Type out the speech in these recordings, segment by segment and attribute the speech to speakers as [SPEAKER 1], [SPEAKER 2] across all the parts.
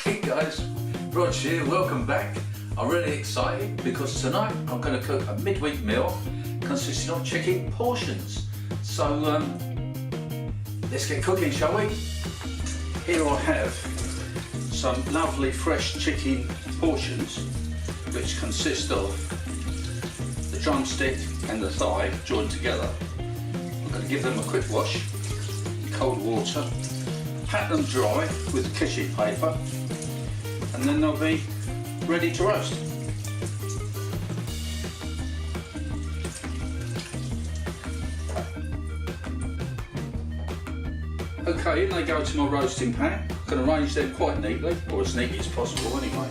[SPEAKER 1] Hey guys, Rog here, welcome back. I'm really excited because tonight I'm going to cook a midweek meal consisting of chicken portions. So let's get cooking, shall we? Here I have some lovely fresh chicken portions which consist of the drumstick and the thigh joined together. I'm going to give them a quick wash in cold water, pat them dry with kitchen paper, and then they'll be ready to roast. Okay, in they go to my roasting pan. I can arrange them quite neatly, or as neatly as possible anyway.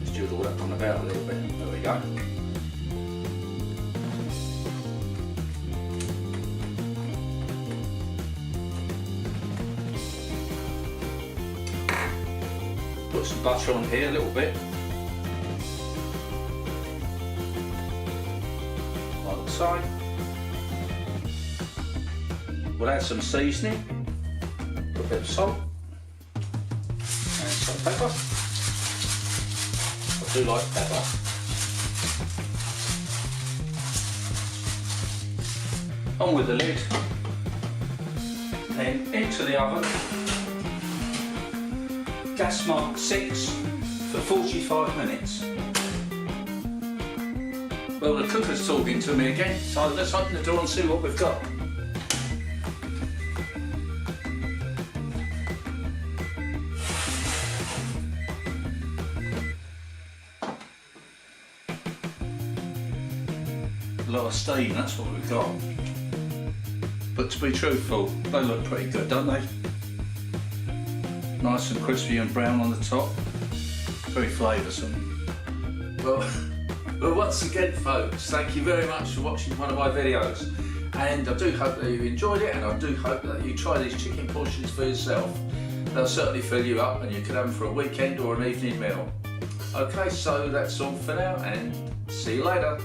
[SPEAKER 1] Just jiggle that on about a little bit. There we go. Put some butter on here a little bit, like so. We'll add some seasoning, put a bit of salt and some pepper. I do like pepper. On with the lid, then into the oven. Gas mark 6 for 45 minutes. Well, the cooker's talking to me again, so let's open the door and see what we've got. A lot of steam, that's what we've got. But to be truthful, they look pretty good, don't they? Nice and crispy and brown on the top, very flavoursome. Well, once again folks, thank you very much for watching one of my videos, and I do hope that you enjoyed it, and I do hope that you try these chicken portions for yourself. They'll certainly fill you up and you can have them for a weekend or an evening meal. Okay, so that's all for now, and see you later.